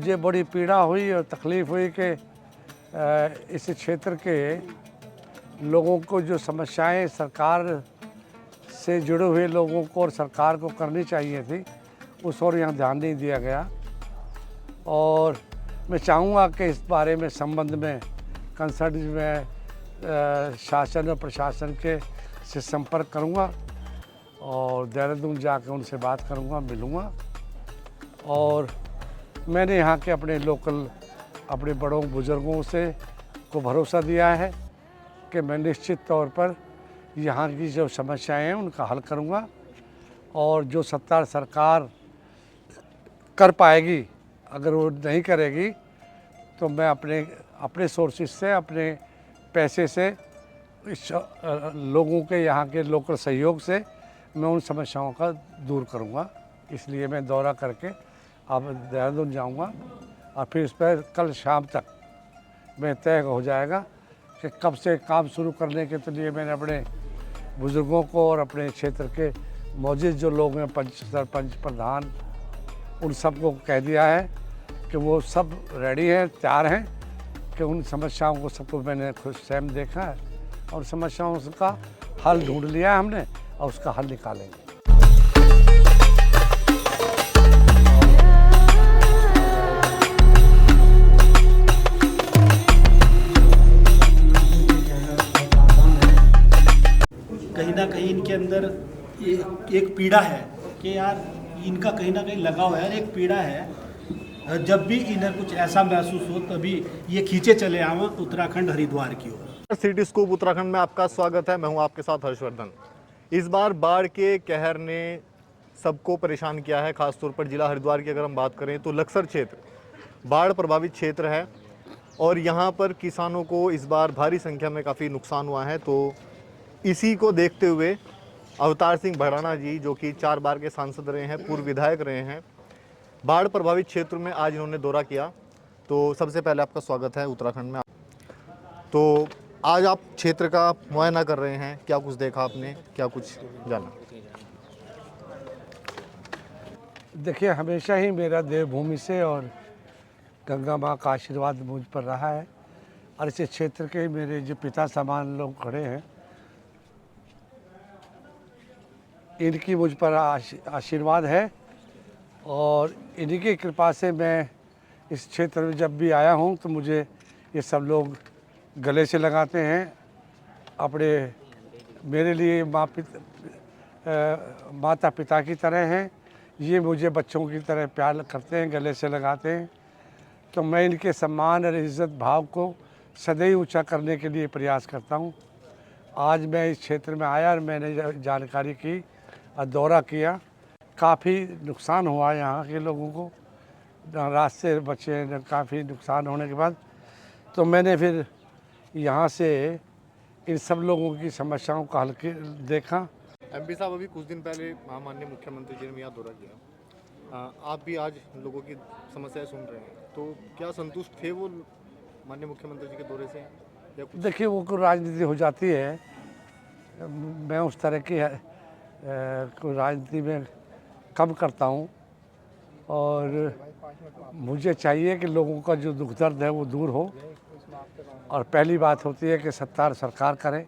मुझे बड़ी पीड़ा हुई और तकलीफ़ हुई कि इस क्षेत्र के लोगों को जो समस्याएं सरकार से जुड़े हुए लोगों को और सरकार को करनी चाहिए थी, उस और यहाँ ध्यान नहीं दिया गया। और मैं चाहूँगा कि इस बारे में संबंध में कंसर्न में शासन और प्रशासन के से संपर्क करूँगा और देहरादून जाकर उनसे बात करूँगा, मिलूँगा। और मैंने यहाँ के अपने लोकल अपने बड़ों बुज़ुर्गों से को भरोसा दिया है कि मैं निश्चित तौर पर यहाँ की जो समस्याएं हैं उनका हल करूँगा और जो सत्ता सरकार कर पाएगी, अगर वो नहीं करेगी तो मैं अपने सोर्सेज से, अपने पैसे से, इस लोगों के यहाँ के लोकल सहयोग से मैं उन समस्याओं का दूर करूँगा। इसलिए मैं दौरा करके अब देहरादून जाऊँगा और फिर इस पर कल शाम तक मैं तय हो जाएगा कि कब से काम शुरू करने के लिए मैंने अपने बुज़ुर्गों को और अपने क्षेत्र के मौजूद जो लोग हैं, पंच, सरपंच, प्रधान, उन सबको कह दिया है कि वो सब रेडी हैं, तैयार हैं कि उन समस्याओं को सबको मैंने खुद स्वयं देखा है और समस्याओं का हल ढूंढ लिया है हमने और उसका हल निकालेंगे। कहीं ना कहीं इनके अंदर एक पीड़ा है कि यार इनका कहीं ना कहीं लगाव है, एक पीड़ा है। जब भी इन्हें कुछ ऐसा महसूस हो तभी ये खींचे चले आवे उत्तराखंड हरिद्वार की ओर। सिटी स्कूप उत्तराखंड में आपका स्वागत है। मैं हूं आपके साथ हर्षवर्धन। इस बार बाढ़ के कहर ने सबको परेशान किया है, खासतौर पर जिला हरिद्वार की अगर हम बात करें तो लक्सर क्षेत्र बाढ़ प्रभावित क्षेत्र है और यहां पर किसानों को इस बार भारी संख्या में काफ़ी नुकसान हुआ है। तो इसी को देखते हुए अवतार सिंह भड़ाना जी, जो कि 4 बार के सांसद रहे हैं, पूर्व विधायक रहे हैं, बाढ़ प्रभावित क्षेत्र में आज इन्होंने दौरा किया। तो सबसे पहले आपका स्वागत है उत्तराखंड में। तो आज आप क्षेत्र का मुआयना कर रहे हैं, क्या कुछ देखा आपने, क्या कुछ जाना? देखिए, हमेशा ही मेरा देवभूमि से और गंगा माँ का आशीर्वाद मुझ पर रहा है और इस क्षेत्र के मेरे जो पिता समान लोग खड़े हैं, इनकी मुझ पर आशीर्वाद है और इन्हीं की कृपा से मैं इस क्षेत्र में जब भी आया हूँ तो मुझे ये सब लोग गले से लगाते हैं। अपने मेरे लिए माता पिता की तरह हैं, ये मुझे बच्चों की तरह प्यार करते हैं, गले से लगाते हैं। तो मैं इनके सम्मान और इज़्ज़त भाव को सदैव ऊंचा करने के लिए प्रयास करता हूँ। आज मैं इस क्षेत्र में आया और मैंने जानकारी की और दौरा किया। काफ़ी नुकसान हुआ यहाँ के लोगों को, रास्ते से बचे, काफ़ी नुकसान होने के बाद तो मैंने फिर यहाँ से इन सब लोगों की समस्याओं का हल देखा। एमपी साहब, अभी कुछ दिन पहले माननीय मुख्यमंत्री जी ने यहाँ दौरा किया, आप भी आज लोगों की समस्याएं सुन रहे हैं, तो क्या संतुष्ट थे वो माननीय मुख्यमंत्री जी के दौरे से या कुछ? देखिए, वो कोई राजनीति हो जाती है, मैं उस तरह की कोई राजनीति में कम करता हूँ और मुझे चाहिए कि लोगों का जो दुख दर्द है वो दूर हो। और पहली बात होती है कि सत्ता सरकार करे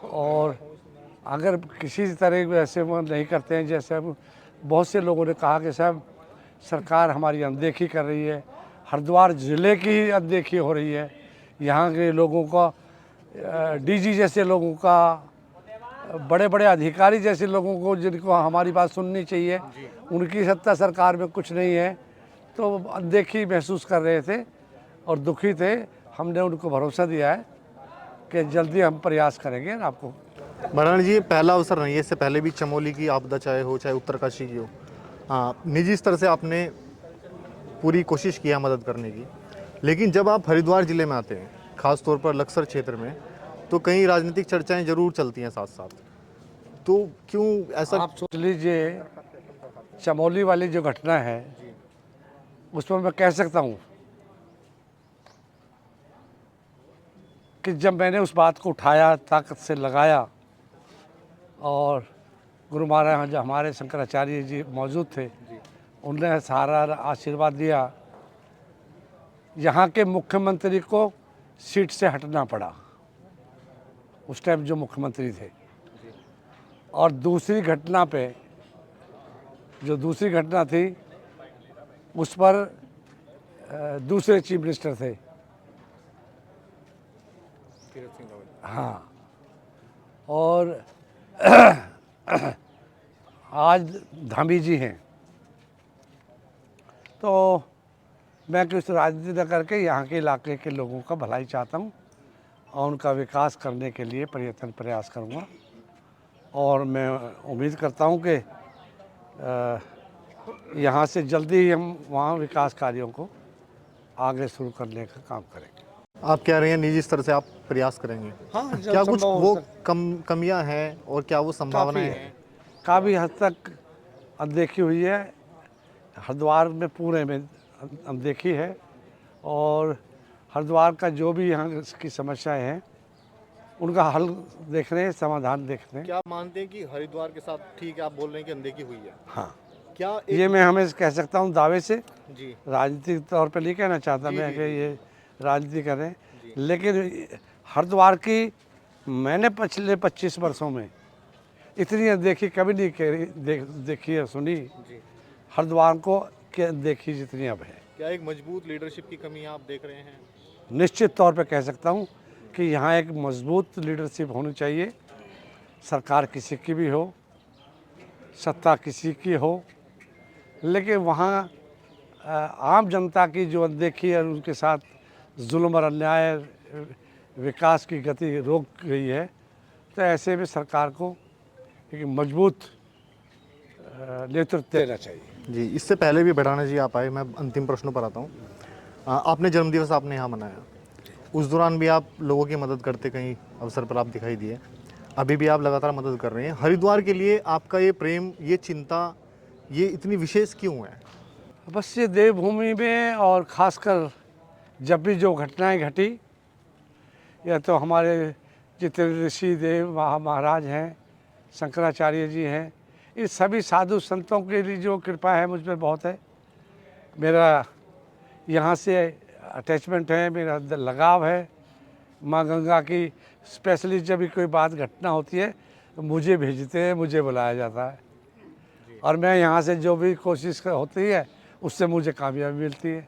और अगर किसी तरह वैसे वो नहीं करते हैं, जैसे बहुत से लोगों ने कहा कि साहब सरकार हमारी अनदेखी कर रही है, हरिद्वार ज़िले की ही अनदेखी हो रही है, यहाँ के लोगों का डीजी जैसे लोगों का, बड़े बड़े अधिकारी जैसे लोगों को जिनको हमारी बात सुननी चाहिए, उनकी सत्ता सरकार में कुछ नहीं है, तो अनदेखी महसूस कर रहे थे और दुखी थे। हमने उनको भरोसा दिया है कि जल्दी हम प्रयास करेंगे आपको। भड़ाना जी, पहला अवसर नहीं है, इससे पहले भी चमोली की आपदा चाहे हो चाहे उत्तरकाशी की हो, निजी स्तर से आपने पूरी कोशिश किया मदद करने की, लेकिन जब आप हरिद्वार ज़िले में आते हैं, ख़ास तौर पर लक्सर क्षेत्र में, तो कई राजनीतिक चर्चाएं जरूर चलती हैं साथ साथ। तो क्यों ऐसा? आप सोच लीजिए, चमोली वाली जो घटना है उसमें मैं कह सकता हूँ कि जब मैंने उस बात को उठाया, ताकत से लगाया और गुरु महाराज जो हमारे शंकराचार्य जी मौजूद थे, उनने सारा आशीर्वाद दिया यहाँ के मुख्यमंत्री को सीट से हटना पड़ा, उस टाइम जो मुख्यमंत्री थे। और दूसरी घटना पे, जो दूसरी घटना थी उस पर दूसरे चीफ मिनिस्टर थे। हाँ, और आज धामी जी हैं। तो मैं कुछ राजनीति न करके यहाँ के इलाके के लोगों का भलाई चाहता हूँ और उनका विकास करने के लिए प्रयास करूँगा। और मैं उम्मीद करता हूँ कि यहाँ से जल्दी ही हम वहाँ विकास कार्यों को आगे शुरू करने का काम करेंगे। आप कह रहे हैं निजी स्तर से आप प्रयास करेंगे। हाँ, क्या कुछ वो कमियां हैं और क्या वो संभावनाएं हैं? काफ़ी हद तक अनदेखी हुई है, हरिद्वार में पूरे में अनदेखी है। और हरिद्वार का जो भी यहाँ की समस्याएं हैं उनका हल देख रहे हैं, समाधान देख रहे हैं। क्या आप मानते हैं कि हरिद्वार के साथ ठीक है, आप बोल रहे हैं कि अनदेखी हुई है? हाँ, क्या ये मैं हमें कह सकता हूँ दावे से। जी राजनीतिक तौर पे नहीं कहना चाहता मैं कि ये राजनीति करें, लेकिन हरिद्वार की मैंने पिछले 25 वर्षों में इतनी अनदेखी कभी नहीं देखी है, सुनी हरिद्वार को कि देखी जितनी अब है। क्या एक मजबूत लीडरशिप की कमी आप देख रहे हैं? निश्चित तौर पे कह सकता हूँ कि यहाँ एक मजबूत लीडरशिप होनी चाहिए। सरकार किसी की भी हो, सत्ता किसी की हो, लेकिन वहाँ आम जनता की जो अनदेखी है, उनके साथ जुल्म और अन्याय, विकास की गति रोक गई है। तो ऐसे में सरकार को एक मजबूत नेतृत्व देना चाहिए। जी, इससे पहले भी बढ़ाना जी आप आए, मैं अंतिम प्रश्नों पर आता हूँ। आपने जन्मदिवस आपने यहाँ मनाया, उस दौरान भी आप लोगों की मदद करते कहीं अवसर पर आप दिखाई दिए, अभी भी आप लगातार मदद कर रहे हैं। हरिद्वार के लिए आपका ये प्रेम, ये चिंता, ये इतनी विशेष क्यों है? बस ये देवभूमि में और ख़ासकर जब भी जो घटनाएं घटी, या तो हमारे जितने ऋषि देव महाराज हैं, शंकराचार्य जी हैं, इन सभी साधु संतों के लिए जो कृपा है मुझ पर बहुत है। मेरा यहाँ से अटैचमेंट है, मेरा लगाव है माँ गंगा की। स्पेशली जब भी कोई बात घटना होती है तो मुझे भेजते हैं, मुझे बुलाया जाता है, और मैं यहाँ से जो भी कोशिश होती है उससे मुझे कामयाबी मिलती है।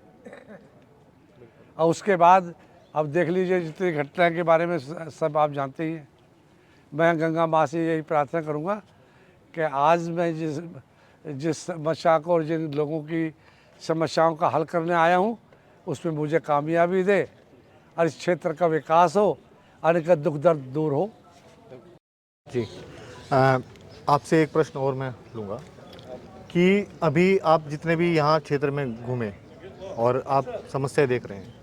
और उसके बाद अब देख लीजिए जितनी घटना के बारे में सब आप जानते ही हैं। मैं गंगा माँ से यही प्रार्थना करूँगा कि आज मैं जिस समस्या को और जिन लोगों की समस्याओं का हल करने आया हूँ उसमें मुझे कामयाबी दे और इस क्षेत्र का विकास हो और इनका दुख दर्द दूर हो। जी, आपसे एक प्रश्न और मैं लूँगा कि अभी आप जितने भी यहाँ क्षेत्र में घूमे और आप समस्याएं देख रहे हैं,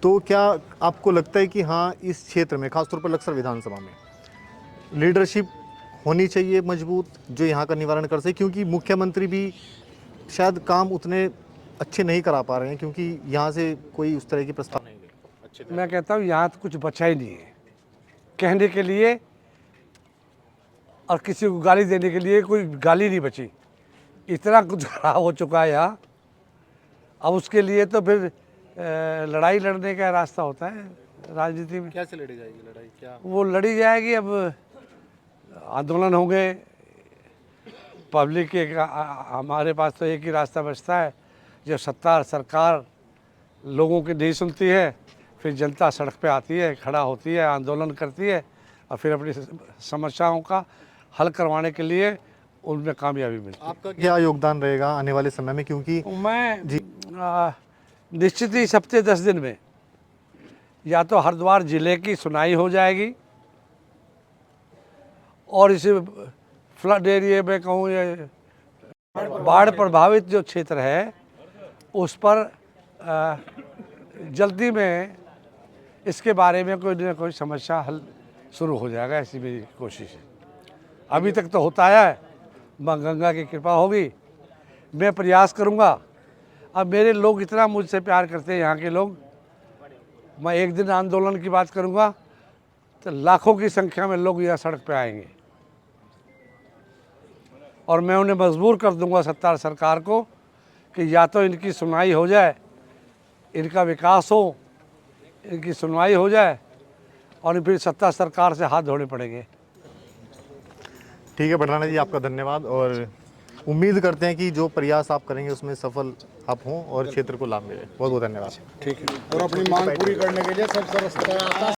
तो क्या आपको लगता है कि हाँ, इस क्षेत्र में खासतौर पर लक्सर विधानसभा में लीडरशिप होनी चाहिए मजबूत, जो यहाँ का निवारण कर सके? क्योंकि मुख्यमंत्री भी शायद काम उतने अच्छे नहीं करा पा रहे हैं, क्योंकि यहाँ से कोई उस तरह की प्रस्ताव नहीं है। मैं कहता हूँ यहाँ तो कुछ बचा ही नहीं है कहने के लिए, और किसी को गाली देने के लिए कोई गाली नहीं बची। इतना कुछ खराब हो चुका है यहाँ। अब उसके लिए तो फिर लड़ाई लड़ने का रास्ता होता है राजनीति में। कैसे लड़ी जाएगी लड़ाई? क्या वो लड़ी जाएगी? अब आंदोलन होंगे, पब्लिक के हमारे पास तो एक ही रास्ता बचता है, जब सरकार लोगों की नहीं सुनती है, फिर जनता सड़क पे आती है, खड़ा होती है, आंदोलन करती है और फिर अपनी समस्याओं का हल करवाने के लिए उनमें कामयाबी मिलती है। आपका क्या योगदान रहेगा आने वाले समय में? क्योंकि मैं निश्चित ही इस हफ्ते 10 दिन में या तो हरिद्वार ज़िले की सुनाई हो जाएगी और इस फ्लड एरिया में कहूँ ये बाढ़ प्रभावित जो क्षेत्र है उस पर जल्दी में इसके बारे में कोई न कोई समस्या हल शुरू हो जाएगा, ऐसी मेरी कोशिश है। अभी तक तो होता है, माँ गंगा की कृपा होगी, मैं प्रयास करूँगा। अब मेरे लोग इतना मुझसे प्यार करते हैं यहाँ के लोग, मैं एक दिन आंदोलन की बात करूँगा तो लाखों की संख्या में लोग यहाँ सड़क पे आएंगे और मैं उन्हें मजबूर कर दूँगा सत्ता सरकार को कि या तो इनकी सुनवाई हो जाए, इनका विकास हो, इनकी सुनवाई हो जाए और फिर सत्ता सरकार से हाथ धोने पड़ेंगे। ठीक है पठाना जी, आपका धन्यवाद और उम्मीद करते हैं कि जो प्रयास आप करेंगे उसमें सफल आप हों और क्षेत्र को लाभ मिले। बहुत बहुत धन्यवाद। ठीक है। और अपनी मांग पूरी करने के लिए सब